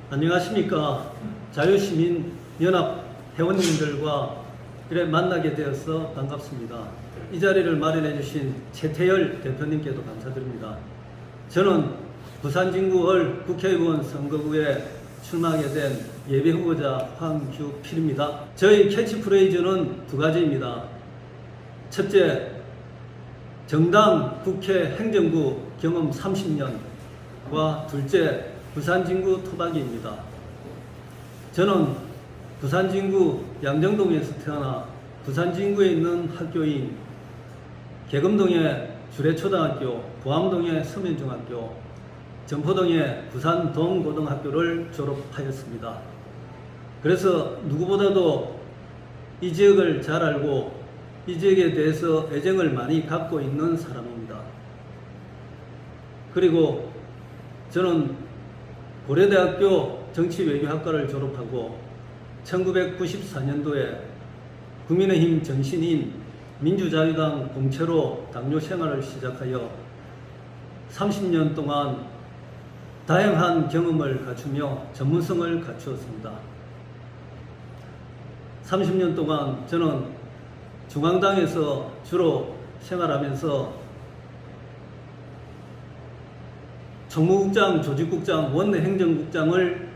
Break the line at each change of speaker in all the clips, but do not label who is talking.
안녕하십니까. 자유시민연합 회원님들과 이래 만나게 되어서 반갑습니다. 이 자리를 마련해 주신 최태열 대표님께도 감사드립니다. 저는 부산진구을 국회의원 선거구에 출마하게 된 예비후보자 황규필입니다. 저희 캐치프레이즈는 두 가지입니다. 첫째, 정당 국회 행정구 경험 30년과 둘째, 부산진구 토박이입니다. 저는 부산진구 양정동에서 태어나 부산진구에 있는 학교인 계금동의 주례초등학교, 보암동의 서면중학교, 전포동의 부산동고등학교를 졸업하였습니다. 그래서 누구보다도 이 지역을 잘 알고 이 지역에 대해서 애정을 많이 갖고 있는 사람입니다. 그리고 저는 고려대학교 정치외교학과를 졸업하고 1994년도에 국민의힘 전신인 민주자유당 공채로 당뇨 생활을 시작하여 30년 동안 다양한 경험을 갖추며 전문성을 갖추었습니다. 30년 동안 저는 중앙당에서 주로 생활하면서 총무국장, 조직국장, 원내행정국장을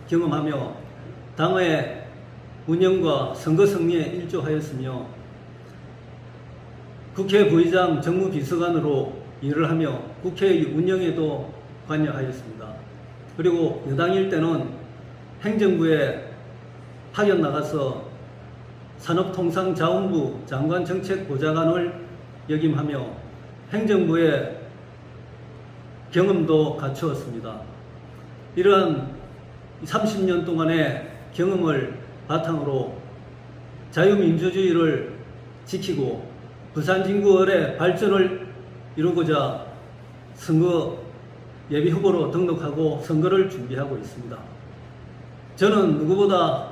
경험하며 당의 운영과 선거 승리에 일조하였으며 국회 부의장 정무비서관으로 일을 하며 국회의 운영에도 관여하였습니다. 그리고 여당일 때는 행정부에 파견 나가서 산업통상자원부 장관정책보좌관을 역임하며 행정부의 경험도 갖추었습니다. 이러한 30년 동안의 경험을 바탕으로 자유민주주의를 지키고 부산진구을의 발전을 이루고자 선거 예비후보로 등록하고 선거를 준비하고 있습니다. 저는 누구보다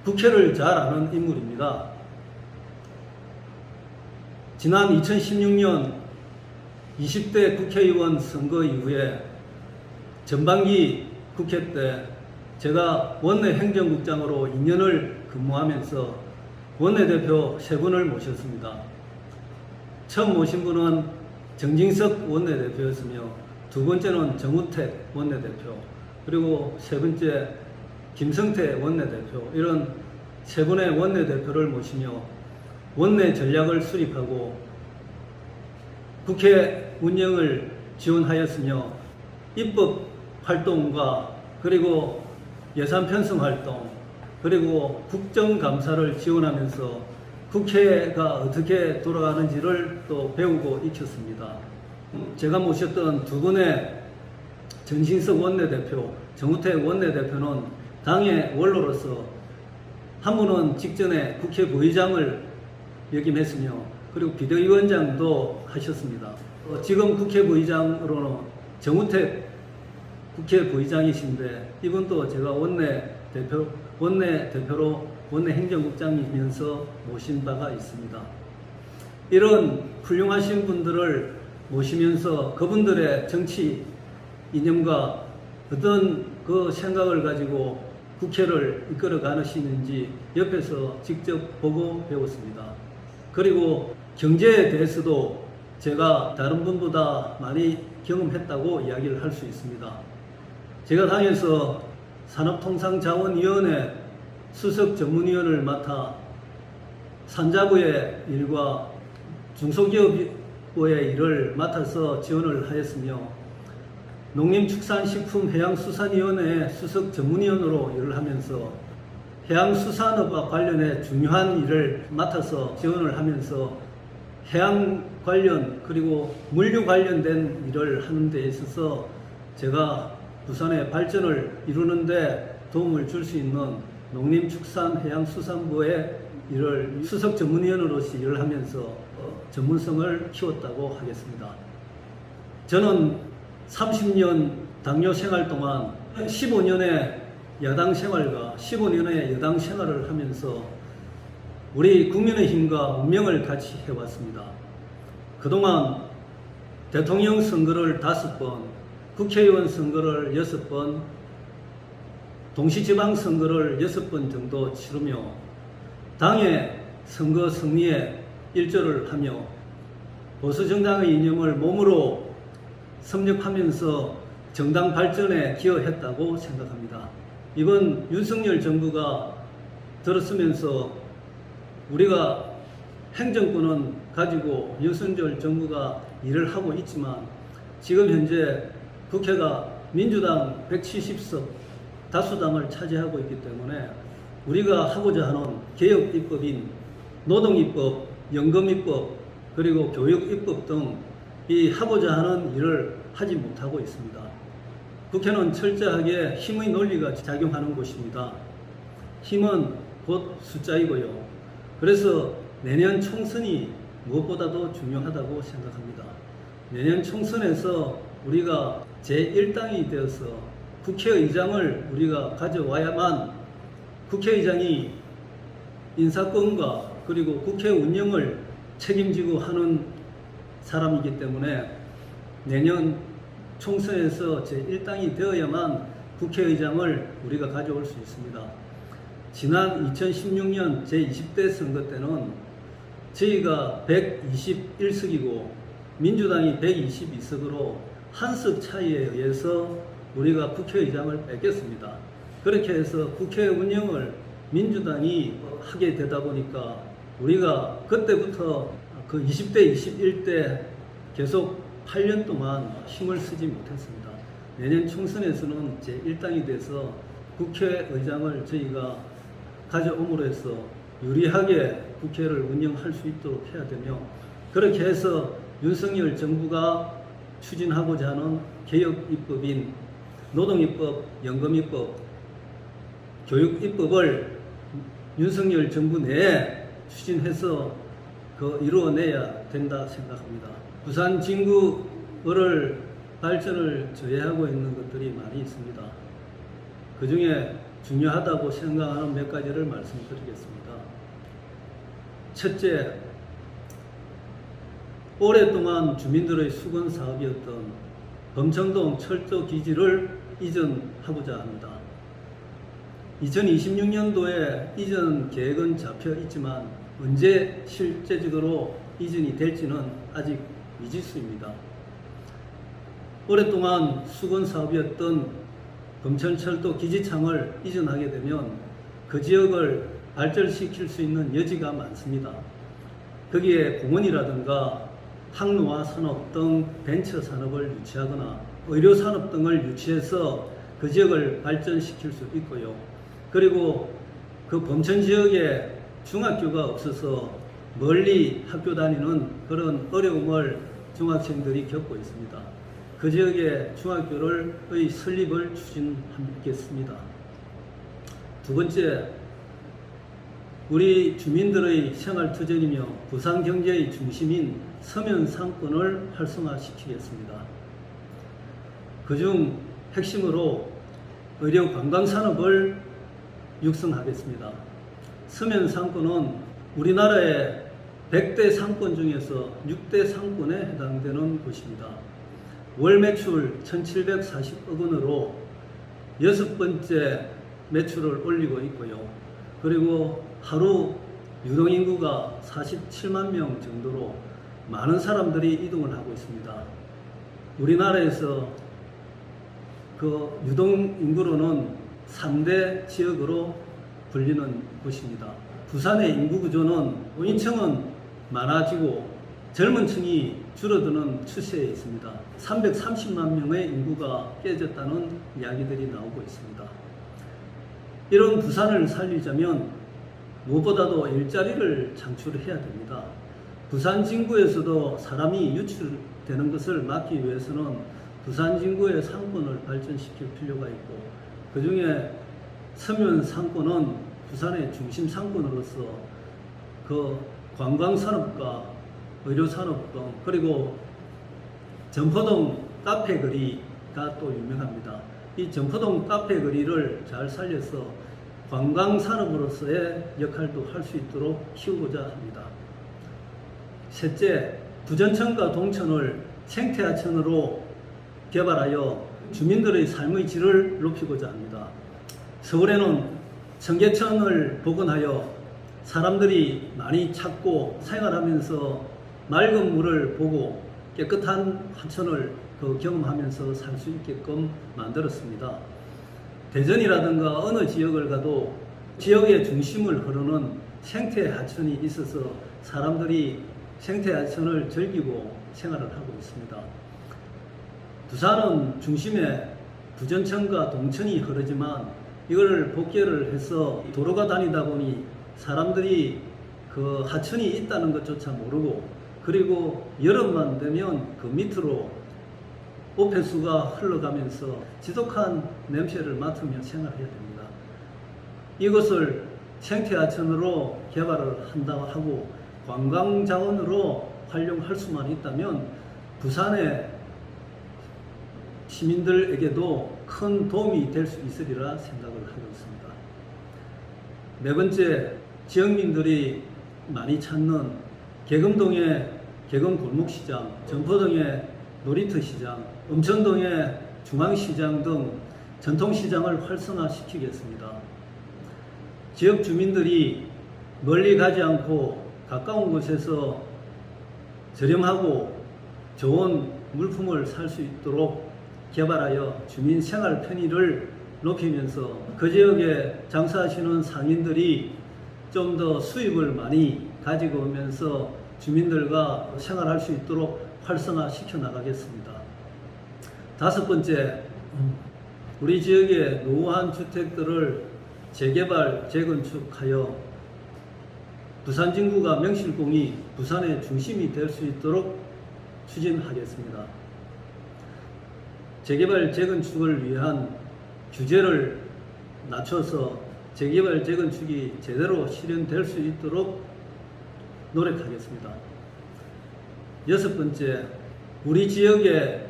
국회를 잘 아는 인물입니다. 지난 2016년 20대 국회의원 선거 이후에 전반기 국회 때 제가 원내 행정국장으로 2년을 근무하면서 원내대표 3분을 모셨습니다. 처음 모신 분은 정진석 원내대표였으며 두 번째는 정우택 원내대표, 그리고 세 번째 김성태 원내대표, 이런 3분의 원내대표를 모시며 원내 전략을 수립하고 국회 운영을 지원하였으며 입법 활동과 그리고 예산 편성 활동 그리고 국정감사를 지원하면서 국회가 어떻게 돌아가는지를 또 배우고 익혔습니다. 제가 모셨던 두 분의 전신석 원내대표, 정우택 원내대표는 당의 원로로서 한 분은 직전에 국회 부의장을 역임했으며 그리고 비대위원장도 하셨습니다. 지금 국회 부의장으로는 정우택 국회 부의장이신데 이분도 제가 원내대표로 원내행정국장이면서 모신 바가 있습니다. 이런 훌륭하신 분들을 모시면서 그분들의 정치 이념과 어떤 그 생각을 가지고 국회를 이끌어 가시는지 옆에서 직접 보고 배웠습니다. 그리고 경제에 대해서도 제가 다른 분보다 많이 경험했다고 이야기를 할 수 있습니다. 제가 당에서 산업통상자원위원회 수석 전문위원을 맡아 산자부의 일과 중소기업부의 일을 맡아서 지원을 하였으며 농림축산식품해양수산위원회 수석 전문위원으로 일을 하면서 해양수산업과 관련해 중요한 일을 맡아서 지원을 하면서 해양 관련 그리고 물류 관련된 일을 하는 데 있어서 제가 부산의 발전을 이루는 데 도움을 줄 수 있는 농림축산해양수산부의 일을 수석 전문위원으로서 일을 하면서 전문성을 키웠다고 하겠습니다. 저는 30년 당뇨 생활 동안 15년의 야당 생활과 15년의 여당 생활을 하면서 우리 국민의힘과 운명을 같이 해왔습니다. 그동안 대통령 선거를 5번, 국회의원 선거를 6번, 동시지방선거를 6번 정도 치르며 당의 선거 승리에 일조를 하며 보수정당의 이념을 몸으로 섭렵하면서 정당 발전에 기여했다고 생각합니다. 이번 윤석열 정부가 들었으면서 우리가 행정권은 가지고 윤석열 정부가 일을 하고 있지만 지금 현재 국회가 민주당 170석 다수당을 차지하고 있기 때문에 우리가 하고자 하는 개혁 입법인 노동입법, 연금입법, 그리고 교육입법 등 이 하고자 하는 일을 하지 못하고 있습니다. 국회는 철저하게 힘의 논리가 작용하는 곳입니다. 힘은 곧 숫자이고요. 그래서 내년 총선이 무엇보다도 중요하다고 생각합니다. 내년 총선에서 우리가 제1당이 되어서 국회의장을 우리가 가져와야만 국회의장이 인사권과 그리고 국회 운영을 책임지고 하는 사람이기 때문에 내년 총선에서 제1당이 되어야만 국회의장을 우리가 가져올 수 있습니다. 지난 2016년 제20대 선거 때는 저희가 121석이고 민주당이 122석으로 한 석 차이에 의해서 우리가 국회의장을 뺏겼습니다. 그렇게 해서 국회 운영을 민주당이 하게 되다 보니까 우리가 그때부터 그 20대, 21대 계속 8년 동안 힘을 쓰지 못했습니다. 내년 총선에서는 제1당이 돼서 국회의장을 저희가 가져옴으로 해서 유리하게 국회를 운영할 수 있도록 해야 되며 그렇게 해서 윤석열 정부가 추진하고자 하는 개혁입법인 노동입법, 연금입법, 교육입법을 윤석열 정부 내에 추진해서 이루어내야 된다 생각합니다. 부산 진구를 발전을 저해하고 있는 것들이 많이 있습니다. 그 중에 중요하다고 생각하는 몇 가지를 말씀드리겠습니다. 첫째, 오랫동안 주민들의 수건 사업이었던 범청동 철도 기지를 이전하고자 합니다. 2026년도에 이전 계획은 잡혀 있지만 언제 실제적으로 이전이 될지는 아직 미지수입니다. 오랫동안 수건 사업이었던 검천철도 기지창을 이전하게 되면 그 지역을 발전시킬 수 있는 여지가 많습니다. 거기에 공원이라든가 항로화 산업 등 벤처 산업을 유치하거나 의료 산업 등을 유치해서 그 지역을 발전시킬 수 있고요. 그리고 그 범천 지역에 중학교가 없어서 멀리 학교 다니는 그런 어려움을 중학생들이 겪고 있습니다. 그 지역의 중학교의 설립을 추진하겠습니다. 두 번째, 우리 주민들의 생활터전이며 부산 경제의 중심인 서면 상권을 활성화시키겠습니다. 그중 핵심으로 의료 관광산업을 육성하겠습니다. 서면 상권은 우리나라의 100대 상권 중에서 6대 상권에 해당되는 곳입니다. 월 매출 1,740억 원으로 6번째 매출을 올리고 있고요. 그리고 하루 유동인구가 47만 명 정도로 많은 사람들이 이동을 하고 있습니다. 우리나라에서 그 유동인구로는 3대 지역으로 불리는 곳입니다. 부산의 인구 구조는 인청은 많아지고 젊은 층이 줄어드는 추세에 있습니다. 330만 명의 인구가 깨졌다는 이야기들이 나오고 있습니다. 이런 부산을 살리자면 무엇보다도 일자리를 창출해야 됩니다. 부산 진구에서도 사람이 유출되는 것을 막기 위해서는 부산 진구의 상권을 발전시킬 필요가 있고 그 중에 서면 상권은 부산의 중심 상권으로서 그 관광산업과 의료산업 등 그리고 점포동 카페 거리가 또 유명합니다. 이 점포동 카페 거리를 잘 살려서 관광산업으로서의 역할도 할 수 있도록 키우고자 합니다. 셋째, 부전천과 동천을 생태하천으로 개발하여 주민들의 삶의 질을 높이고자 합니다. 서울에는 청계천을 복원하여 사람들이 많이 찾고 생활하면서 맑은 물을 보고 깨끗한 하천을 경험하면서 살 수 있게끔 만들었습니다. 대전이라든가 어느 지역을 가도 지역의 중심을 흐르는 생태 하천이 있어서 사람들이 생태 하천을 즐기고 생활을 하고 있습니다. 부산은 중심에 부전천과 동천이 흐르지만 이걸 복개를 해서 도로가 다니다 보니 사람들이 그 하천이 있다는 것조차 모르고, 그리고 여름만 되면 그 밑으로 오폐수가 흘러가면서 지독한 냄새를 맡으며 생활해야 됩니다. 이것을 생태하천으로 개발을 한다고 하고 관광자원으로 활용할 수만 있다면 부산의 시민들에게도 큰 도움이 될 수 있으리라 생각을 하고 있습니다. 네 번째, 지역민들이 많이 찾는 계금동의 계금골목시장, 전포동의 놀이터시장, 음천동의 중앙시장 등 전통시장을 활성화시키겠습니다. 지역 주민들이 멀리 가지 않고 가까운 곳에서 저렴하고 좋은 물품을 살 수 있도록 개발하여 주민 생활 편의를 높이면서 그 지역에 장사하시는 상인들이 좀 더 수입을 많이 가지고 오면서 주민들과 생활할 수 있도록 활성화시켜 나가겠습니다. 다섯 번째, 우리 지역의 노후한 주택들을 재개발, 재건축하여 부산 진구가 명실공히 부산의 중심이 될 수 있도록 추진하겠습니다. 재개발, 재건축을 위한 규제를 낮춰서 재개발, 재건축이 제대로 실현될 수 있도록 노력하겠습니다. 여섯 번째, 우리 지역에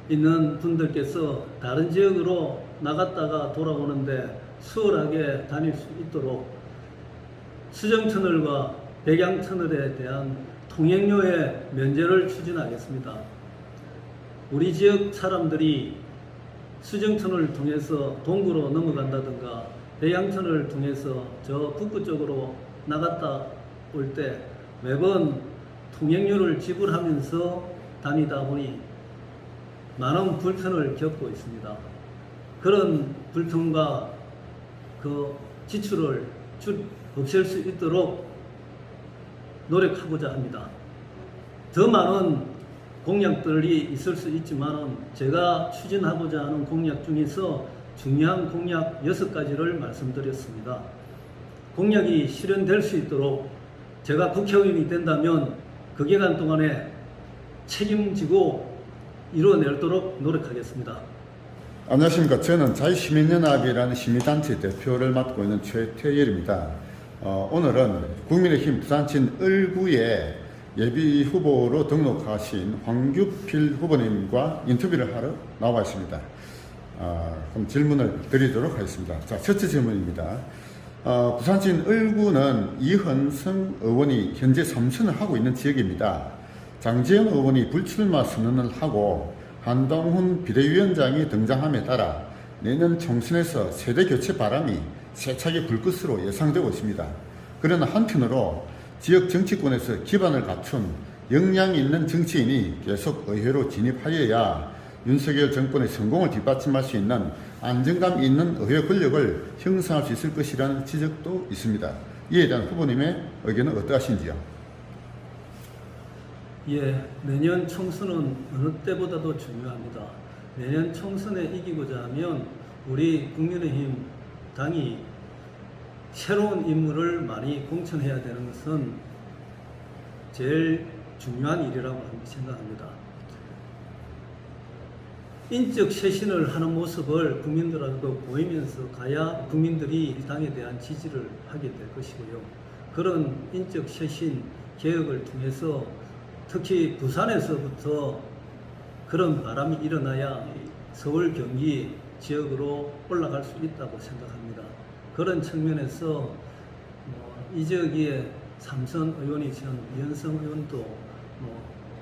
있는 분들께서 다른 지역으로 나갔다가 돌아오는데 수월하게 다닐 수 있도록 수정터널과 백양터널에 대한 통행료의 면제를 추진하겠습니다. 우리 지역 사람들이 수정터널을 통해서 동구로 넘어간다든가 백양터널을 통해서 저 북부 쪽으로 나갔다 올 때 매번 통행료를 지불하면서 다니다 보니 많은 불편을 겪고 있습니다. 그런 불편과 그 지출을 없앨 수 있도록 노력하고자 합니다. 더 많은 공약들이 있을 수 있지만 제가 추진하고자 하는 공약 중에서 중요한 공약 6가지를 말씀드렸습니다. 공약이 실현될 수 있도록 제가 국회의원이 된다면 그 기간 동안에 책임지고 이루어내도록 노력하겠습니다.
안녕하십니까. 저는 자유시민연합이라는 시민단체 대표를 맡고 있는 최태열입니다. 오늘은 국민의힘 부산진 을구에 예비 후보로 등록하신 황규필 후보님과 인터뷰를 하러 나와 있습니다. 그럼 질문을 드리도록 하겠습니다. 자, 첫째 질문입니다. 부산진 을구는 이현성 의원이 현재 3선을 하고 있는 지역입니다. 장재현 의원이 불출마 선언을 하고 한동훈 비대위원장이 등장함에 따라 내년 총선에서 세대 교체 바람이 세차게 불 것으로 예상되고 있습니다. 그러나 한편으로 지역 정치권에서 기반을 갖춘 역량이 있는 정치인이 계속 의회로 진입하여야 윤석열 정권의 성공을 뒷받침할 수 있는 안정감 있는 의회 권력을 형성할 수 있을 것이라는 지적도 있습니다. 이에 대한 후보님의 의견은 어떠하신지요?
예, 내년 총선은 어느 때보다도 중요합니다. 내년 총선에 이기고자 하면 우리 국민의힘 당이 새로운 인물을 많이 공천해야 되는 것은 제일 중요한 일이라고 생각합니다. 인적 쇄신을 하는 모습을 국민들한테도 보이면서 가야 국민들이 이 당에 대한 지지를 하게 될 것이고요. 그런 인적 쇄신 개혁을 통해서 특히 부산에서부터 그런 바람이 일어나야 서울, 경기 지역으로 올라갈 수 있다고 생각합니다. 그런 측면에서 이 지역에 삼선 의원이 전 이현성 의원도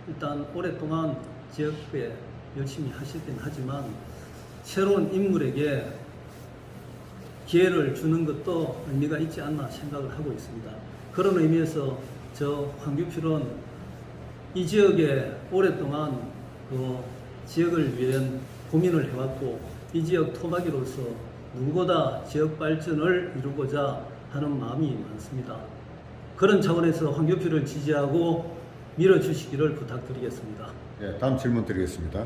일단 오랫동안 지역에 열심히 하셨긴 하지만 새로운 인물에게 기회를 주는 것도 의미가 있지 않나 생각을 하고 있습니다. 그런 의미에서 저 황교필은 이 지역에 오랫동안 그 지역을 위한 고민을 해왔고 이 지역 토박이로서 누구보다 지역 발전을 이루고자 하는 마음이 많습니다. 그런 차원에서 황교필을 지지하고 밀어주시기를 부탁드리겠습니다.
예, 다음 질문 드리겠습니다.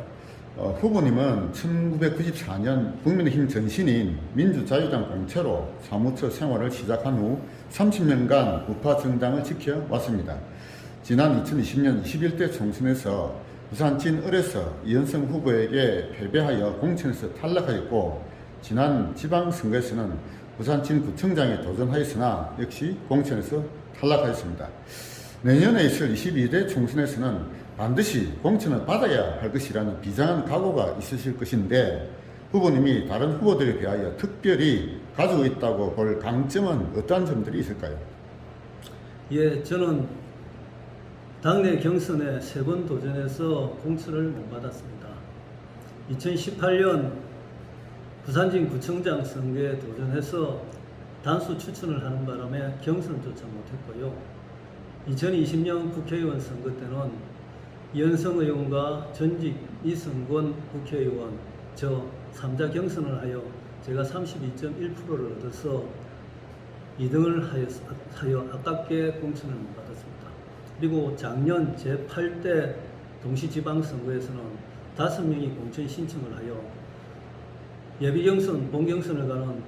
후보님은 1994년 국민의힘 전신인 민주자유당 공채로 사무처 생활을 시작한 후 30년간 우파 정당을 지켜왔습니다. 지난 2020년 21대 총선에서 부산진 을에서 이현성 후보에게 패배하여 공천에서 탈락하였고 지난 지방선거에서는 부산진 구청장에 도전하였으나 역시 공천에서 탈락하였습니다. 내년에 있을 22대 총선에서는 반드시 공천을 받아야 할 것이라는 비장한 각오가 있으실 것인데 후보님이 다른 후보들에 비하여 특별히 가지고 있다고 볼 강점은 어떠한 점들이 있을까요?
예, 저는 당내 경선에 3번 도전해서 공천을 못 받았습니다. 2018년 부산진 구청장 선거에 도전해서 단수 추천을 하는 바람에 경선조차 못했고요. 2020년 국회의원 선거 때는 이현성 의원과 전직 이승권 국회의원 저 3자 경선을 하여 제가 32.1%를 얻어서 2등을 하여 아깝게 공천을 못 받았습니다. 그리고 작년 제8대 동시지방선거에서는 5명이 공천 신청을 하여 예비경선, 본경선을 가는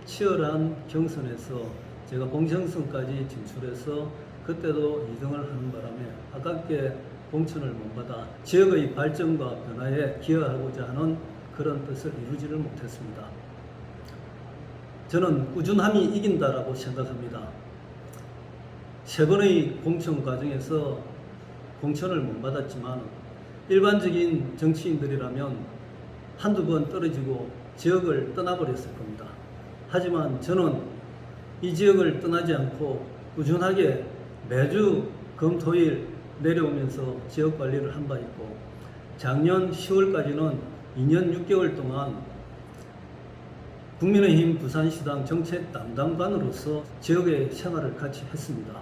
치열한 경선에서 제가 본경선까지 진출해서 그때도 2등을 하는 바람에 아깝게 공천을 못 받아 지역의 발전과 변화에 기여하고자 하는 그런 뜻을 이루지를 못했습니다. 저는 꾸준함이 이긴다라고 생각합니다. 3번의 공천 과정에서 공천을 못 받았지만 일반적인 정치인들이라면 한두 번 떨어지고 지역을 떠나버렸을 겁니다. 하지만 저는 이 지역을 떠나지 않고 꾸준하게 매주 금토일 내려오면서 지역 관리를 한 바 있고 작년 10월까지는 2년 6개월 동안 국민의힘 부산시당 정책 담당관으로서 지역의 생활을 같이 했습니다.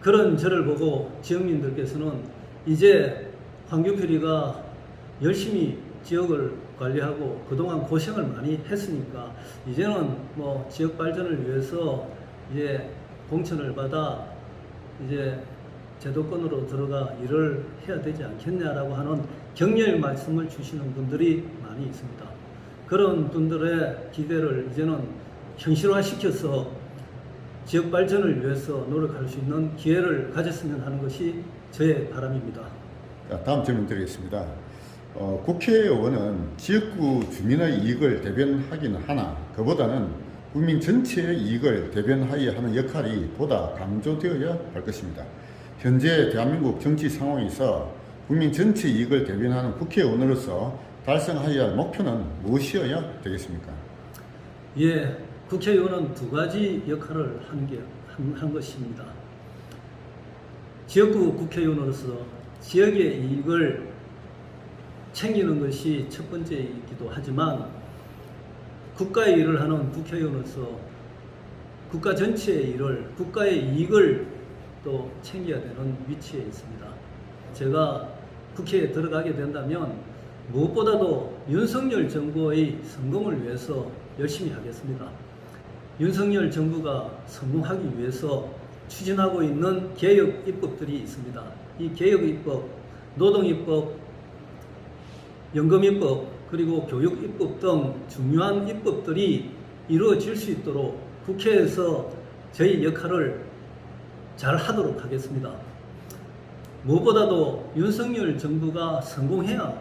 그런 저를 보고 지역민들께서는 이제 황교필이가 열심히 지역을 관리하고 그동안 고생을 많이 했으니까 이제는 뭐 지역 발전을 위해서 이제 공천을 받아 이제 제도권으로 들어가 일을 해야 되지 않겠냐라고 하는 격려의 말씀을 주시는 분들이 많이 있습니다. 그런 분들의 기대를 이제는 현실화시켜서 지역 발전을 위해서 노력할 수 있는 기회를 가졌으면 하는 것이 저의 바람입니다.
다음 질문 드리겠습니다. 국회의원은 지역구 주민의 이익을 대변하기는 하나 그보다는 국민 전체의 이익을 대변하여야 하는 역할이 보다 강조되어야 할 것입니다. 현재 대한민국 정치 상황에서 국민 전체 이익을 대변하는 국회의원으로서 달성하여야 할 목표는 무엇이어야 되겠습니까?
예, 국회의원은 2가지 역할을 한 것입니다. 지역구 국회의원으로서 지역의 이익을 챙기는 것이 첫 번째이기도 하지만 국가의 일을 하는 국회의원으로서 국가 전체의 일을, 국가의 이익을 또 챙겨야 되는 위치에 있습니다. 제가 국회에 들어가게 된다면 무엇보다도 윤석열 정부의 성공을 위해서 열심히 하겠습니다. 윤석열 정부가 성공하기 위해서 추진하고 있는 개혁 입법들이 있습니다. 이 개혁 입법, 노동 입법, 연금 입법, 그리고 교육 입법 등 중요한 입법들이 이루어질 수 있도록 국회에서 저희 역할을 잘 하도록 하겠습니다. 무엇보다도 윤석열 정부가 성공해야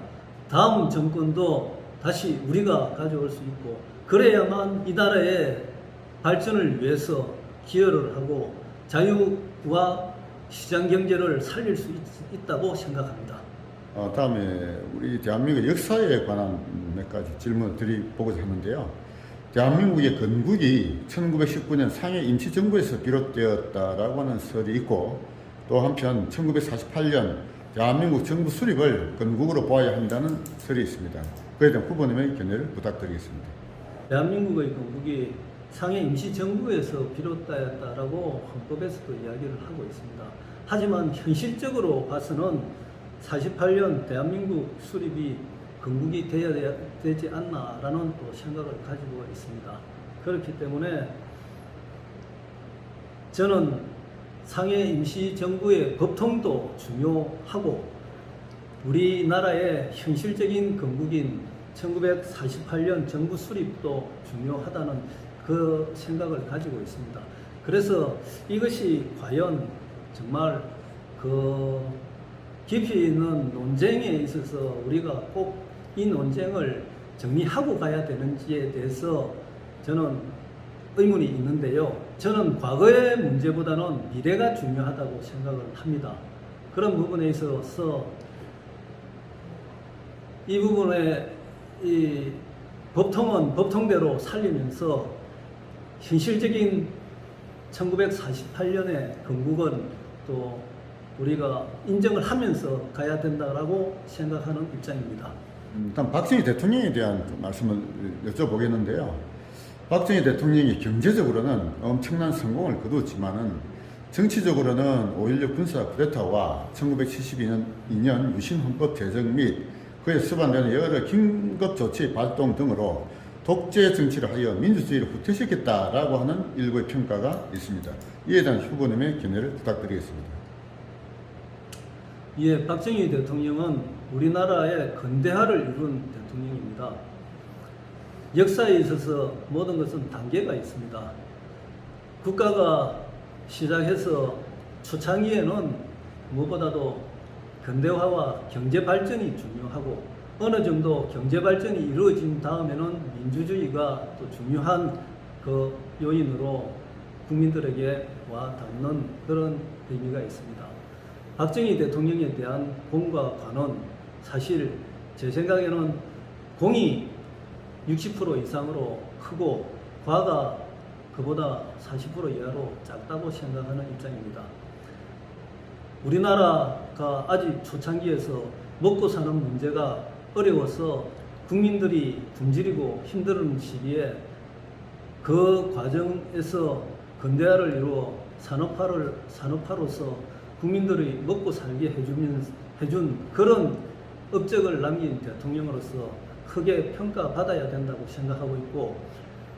다음 정권도 다시 우리가 가져올 수 있고 그래야만 이 나라의 발전을 위해서 기여를 하고 자유와 시장 경제를 살릴 수 있다고 생각합니다.
다음에 우리 대한민국 역사에 관한 몇 가지 질문을 드려보고자 하는데요. 대한민국의 건국이 1919년 상해 임시정부에서 비롯되었다라고 하는 설이 있고 또 한편 1948년 대한민국 정부 수립을 건국으로 보아야 한다는 설이 있습니다. 그에 대한 후보님의 견해를 부탁드리겠습니다.
대한민국의 건국이 상해 임시정부에서 비롯되었다라고 헌법에서도 이야기를 하고 있습니다. 하지만 현실적으로 봐서는 48년 대한민국 수립이 건국이 되어야 되지 않나라는 또 생각을 가지고 있습니다. 그렇기 때문에 저는 상해 임시정부의 법통도 중요하고 우리나라의 현실적인 건국인 1948년 정부 수립도 중요하다는 그 생각을 가지고 있습니다. 그래서 이것이 과연 정말 그 깊이 있는 논쟁에 있어서 우리가 꼭 이 논쟁을 정리하고 가야 되는지에 대해서 저는 의문이 있는데요. 저는 과거의 문제보다는 미래가 중요하다고 생각을 합니다. 그런 부분에 있어서 이 부분에 이 법통은 법통대로 살리면서 현실적인 1948년의 건국은 또 우리가 인정을 하면서 가야 된다고 생각하는 입장입니다.
일단 박정희 대통령에 대한 말씀을 여쭤보겠는데요. 박정희 대통령이 경제적으로는 엄청난 성공을 거두었지만은 정치적으로는 5.16 군사 쿠데타와 1972년 유신 헌법 제정 및 그에 수반되는 여러 긴급 조치 발동 등으로 독재 정치를 하여 민주주의를 후퇴시켰다라고 하는 일부의 평가가 있습니다. 이에 대한 후보님의 견해를 부탁드리겠습니다.
예, 박정희 대통령은 우리나라의 근대화를 이룬 대통령입니다. 역사에 있어서 모든 것은 단계가 있습니다. 국가가 시작해서 초창기에는 무엇보다도 근대화와 경제 발전이 중요하고 어느 정도 경제 발전이 이루어진 다음에는 민주주의가 또 중요한 그 요인으로 국민들에게 와 닿는 그런 의미가 있습니다. 박정희 대통령에 대한 공과 관은 사실 제 생각에는 공이 60% 이상으로 크고 과가 그보다 40% 이하로 작다고 생각하는 입장입니다. 우리나라가 아직 초창기에서 먹고 사는 문제가 어려워서 국민들이 굶주리고 힘든 시기에 그 과정에서 근대화를 이루어 산업화로서 국민들이 먹고 살게 해준 그런 업적을 남긴 대통령으로서 크게 평가받아야 된다고 생각하고 있고,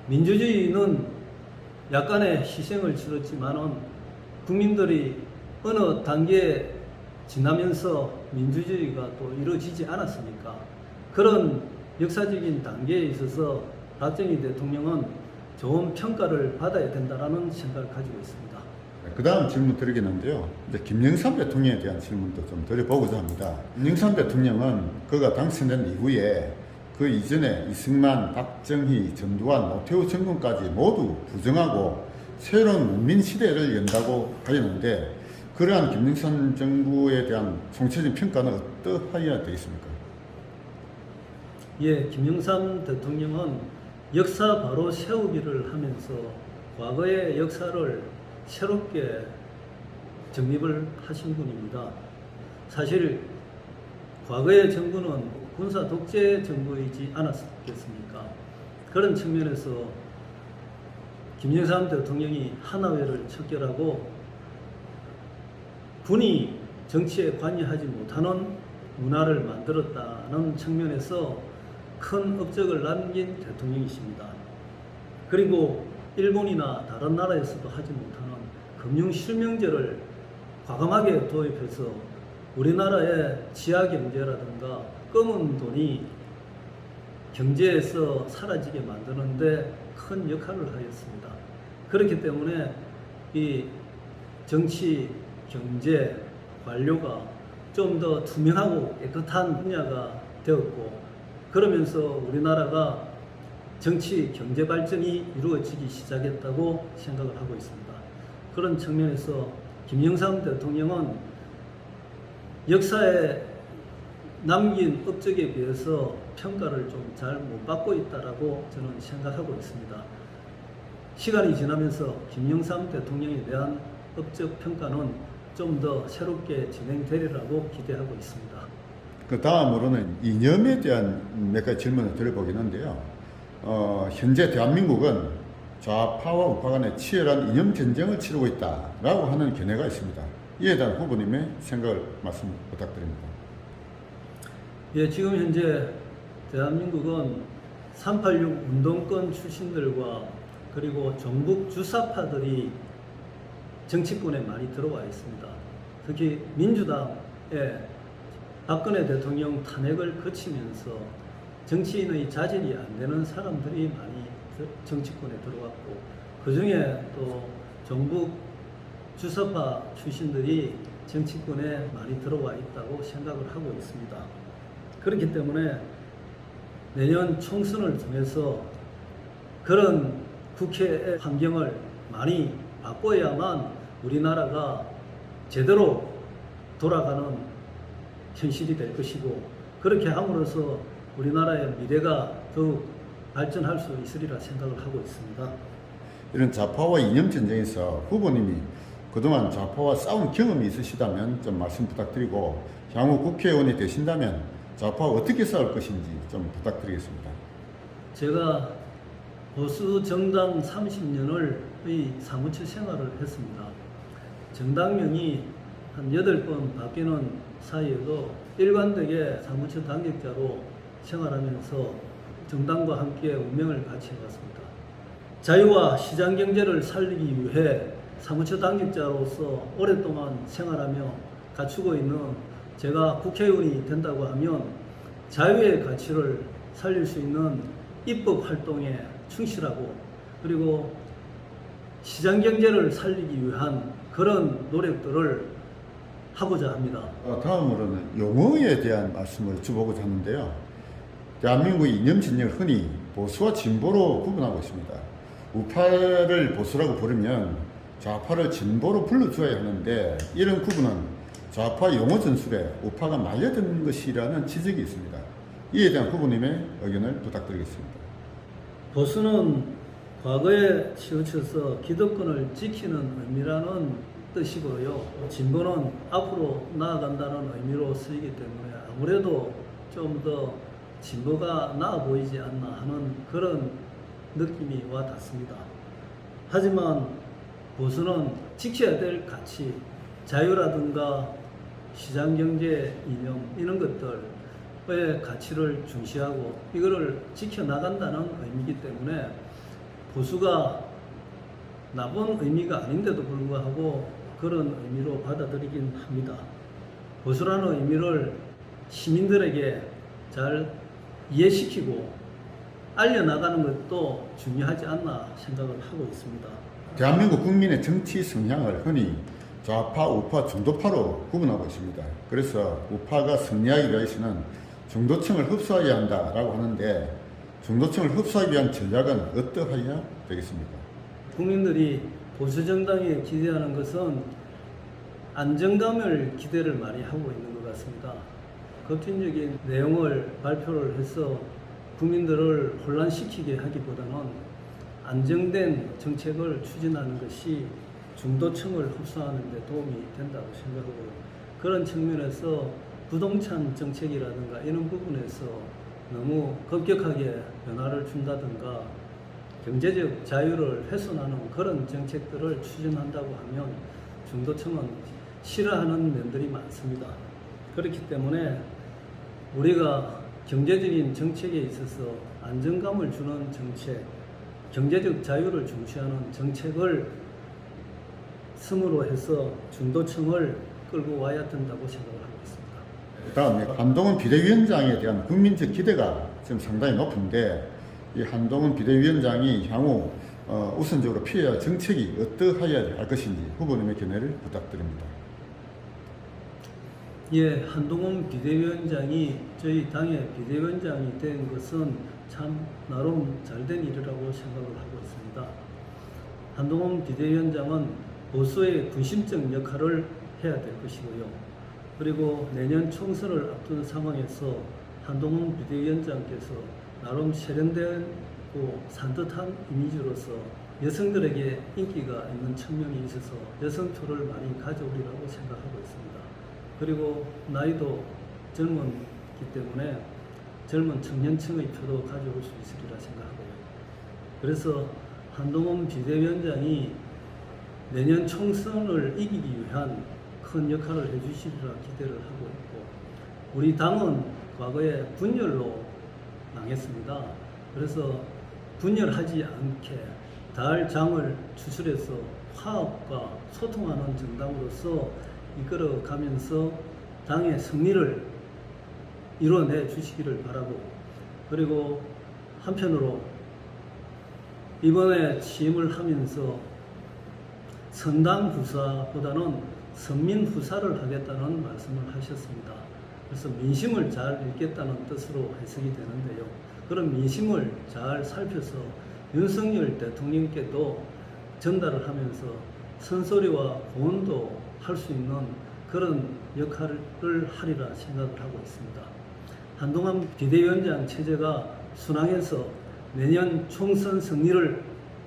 민주주의는 약간의 희생을 치렀지만은 국민들이 어느 단계에 지나면서 민주주의가 또 이루어지지 않았습니까? 그런 역사적인 단계에 있어서 박정희 대통령은 좋은 평가를 받아야 된다는 생각을 가지고 있습니다.
그 다음 질문 드리겠는데요. 이제 김영삼 대통령에 대한 질문도 좀 드려보고자 합니다. 김영삼 대통령은 그가 당선된 이후에 그 이전에 이승만, 박정희, 전두환, 노태우 정권까지 모두 부정하고 새로운 문민 시대를 연다고 하였는데 그러한 김영삼 정부에 대한 총체적인 평가는 어떠하여야 되겠습니까?
예, 김영삼 대통령은 역사 바로 세우기를 하면서 과거의 역사를 새롭게 정립을 하신 분입니다. 사실 과거의 정부는 군사 독재 정부이지 않았겠습니까? 그런 측면에서 김영삼 대통령이 하나회를 척결하고 군이 정치에 관여하지 못하는 문화를 만들었다는 측면에서 큰 업적을 남긴 대통령이십니다. 그리고 일본이나 다른 나라에서도 하지 못하는 금융실명제를 과감하게 도입해서 우리나라의 지하경제라든가 검은 돈이 경제에서 사라지게 만드는데 큰 역할을 하였습니다. 그렇기 때문에 이 정치, 경제, 관료가 좀 더 투명하고 깨끗한 분야가 되었고, 그러면서 우리나라가 정치, 경제 발전이 이루어지기 시작했다고 생각을 하고 있습니다. 그런 측면에서 김영삼 대통령은 역사에 남긴 업적에 비해서 평가를 좀 잘 못 받고 있다라고 저는 생각하고 있습니다. 시간이 지나면서 김영삼 대통령에 대한 업적 평가는 좀 더 새롭게 진행되리라고 기대하고 있습니다.
그 다음으로는 이념에 대한 몇 가지 질문을 드려보겠는데요. 현재 대한민국은 좌파와 우파 간의 치열한 이념 전쟁을 치르고 있다라고 하는 견해가 있습니다. 이에 대한 후보님의 생각을 말씀 부탁드립니다.
예, 지금 현재 대한민국은 386 운동권 출신들과 그리고 종북 주사파들이 정치권에 많이 들어와 있습니다. 특히 민주당에 박근혜 대통령 탄핵을 거치면서 정치인의 자질이 안 되는 사람들이 많이 정치권에 들어왔고, 그 중에 또 종북 주사파 출신들이 정치권에 많이 들어와 있다고 생각을 하고 있습니다. 그렇기 때문에 내년 총선을 통해서 그런 국회의 환경을 많이 바꿔야만 우리나라가 제대로 돌아가는 현실이 될 것이고, 그렇게 함으로써 우리나라의 미래가 더욱 발전할 수 있으리라 생각을 하고 있습니다.
이런 좌파와 이념 전쟁에서 후보님이 그동안 좌파와 싸운 경험이 있으시다면 좀 말씀 부탁드리고, 향후 국회의원이 되신다면 좌파와 어떻게 싸울 것인지 좀 부탁드리겠습니다.
제가 보수 정당 30년을 사무처 생활을 했습니다. 정당명이 한 8번 바뀌는 사이에도 일관되게 사무처 당직자로 생활하면서 정당과 함께 운명을 같이 해왔습니다. 자유와 시장 경제를 살리기 위해 사무처 당직자로서 오랫동안 생활하며 갖추고 있는 제가 국회의원이 된다고 하면 자유의 가치를 살릴 수 있는 입법 활동에 충실하고, 그리고 시장 경제를 살리기 위한 그런 노력들을 하고자 합니다.
다음으로는 용어에 대한 말씀을 주보고자 하는데요. 대한민국의 이념 진영을 흔히 보수와 진보로 구분하고 있습니다. 우파를 보수라고 부르면 좌파를 진보로 불러줘야 하는데, 이런 구분은 좌파 용어 전술에 우파가 말려드는 것이라는 지적이 있습니다. 이에 대한 후보님의 의견을 부탁드리겠습니다.
보수는 과거에 치우쳐서 기득권을 지키는 의미라는 뜻이고요. 진보는 앞으로 나아간다는 의미로 쓰이기 때문에 아무래도 좀 더 진보가 나아 보이지 않나 하는 그런 느낌이 와 닿습니다. 하지만 보수는 지켜야 될 가치, 자유라든가 시장경제 이념, 이런 것들의 가치를 중시하고 이거를 지켜나간다는 의미이기 때문에 보수가 나쁜 의미가 아닌데도 불구하고 그런 의미로 받아들이긴 합니다. 보수라는 의미를 시민들에게 잘 이해시키고 알려나가는 것도 중요하지 않나 생각을 하고 있습니다.
대한민국 국민의 정치 성향을 흔히 좌파, 우파, 중도파로 구분하고 있습니다. 그래서 우파가 승리하기 위해서는 중도층을 흡수하여야 한다라고 하는데, 중도층을 흡수하기 위한 전략은 어떠해야 되겠습니까?
국민들이 보수정당에 기대하는 것은 안정감을 기대를 많이 하고 있는 것 같습니다. 급진적인 내용을 발표를 해서 국민들을 혼란시키게 하기보다는 안정된 정책을 추진하는 것이 중도층을 흡수하는 데 도움이 된다고 생각하고요. 그런 측면에서 부동산 정책이라든가 이런 부분에서 너무 급격하게 변화를 준다든가 경제적 자유를 훼손하는 그런 정책들을 추진한다고 하면 중도층은 싫어하는 면들이 많습니다. 그렇기 때문에 우리가 경제적인 정책에 있어서 안정감을 주는 정책, 경제적 자유를 중시하는 정책을 승으로 해서 중도층을 끌고 와야 된다고 생각을 하고 있습니다.
다음에 한동훈 비대위원장에 대한 국민적 기대가 지금 상당히 높은데, 이 한동훈 비대위원장이 향후 우선적으로 피해야 할 정책이 어떠해야 할 것인지 후보님의 견해를 부탁드립니다.
예, 한동훈 비대위원장이 저희 당의 비대위원장이 된 것은 참 나름 잘된 일이라고 생각을 하고 있습니다. 한동훈 비대위원장은 보수의 중심적 역할을 해야 될 것이고요. 그리고 내년 총선을 앞둔 상황에서 한동훈 비대위원장께서 나름 세련되고 산뜻한 이미지로서 여성들에게 인기가 있는 측면이 있어서 여성표를 많이 가져오리라고 생각하고 있습니다. 그리고 나이도 젊은기 때문에 젊은 청년층의 표도 가져올 수 있으리라 생각하고요. 그래서 한동훈 비대위원장이 내년 총선을 이기기 위한 큰 역할을 해주시리라 기대를 하고 있고, 우리 당은 과거에 분열로 망했습니다. 그래서 분열하지 않게 달장을 추출해서 화합과 소통하는 정당으로서 이끌어가면서 당의 승리를 이뤄내 주시기를 바라고, 그리고 한편으로 이번에 취임을 하면서 선당 후사보다는 선민 후사를 하겠다는 말씀을 하셨습니다. 그래서 민심을 잘 읽겠다는 뜻으로 해석이 되는데요. 그런 민심을 잘 살펴서 윤석열 대통령께도 전달을 하면서 선소리와 공헌도 할 수 있는 그런 역할을 하리라 생각을 하고 있습니다. 한동훈 비대위원장 체제가 순항해서 내년 총선 승리를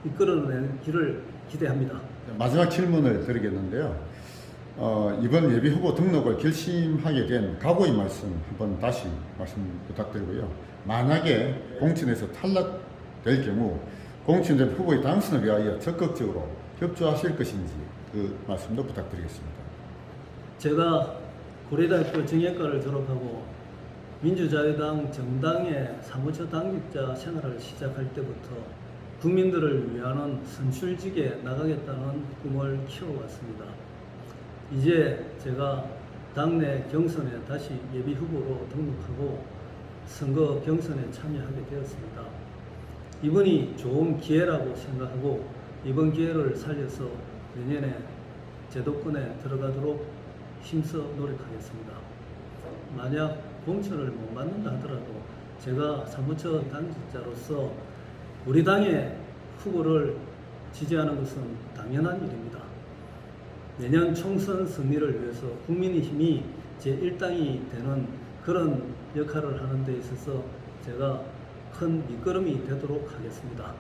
이끌어내기를 기대합니다.
마지막 질문을 드리겠는데요. 이번 예비 후보 등록을 결심하게 된 각오의 말씀 한번 다시 말씀 부탁드리고요. 만약에 공천에서 탈락될 경우 공천된 후보의 당선을 위하여 적극적으로 협조하실 것인지 그 말씀도 부탁드리겠습니다.
제가 고려대학교 정예과를 졸업하고 민주자유당 정당의 사무처 당직자 생활을 시작할 때부터 국민들을 위하는 선출직에 나가겠다는 꿈을 키워왔습니다. 이제 제가 당내 경선에 다시 예비 후보로 등록하고 선거 경선에 참여하게 되었습니다. 이번이 좋은 기회라고 생각하고 이번 기회를 살려서 내년에 제도권에 들어가도록 힘써 노력하겠습니다. 만약 공천을 못 받는다 하더라도 제가 사무처 당직자로서 우리 당의 후보를 지지하는 것은 당연한 일입니다. 내년 총선 승리를 위해서 국민의힘이 제1당이 되는 그런 역할을 하는 데 있어서 제가 큰 밑거름이 되도록 하겠습니다.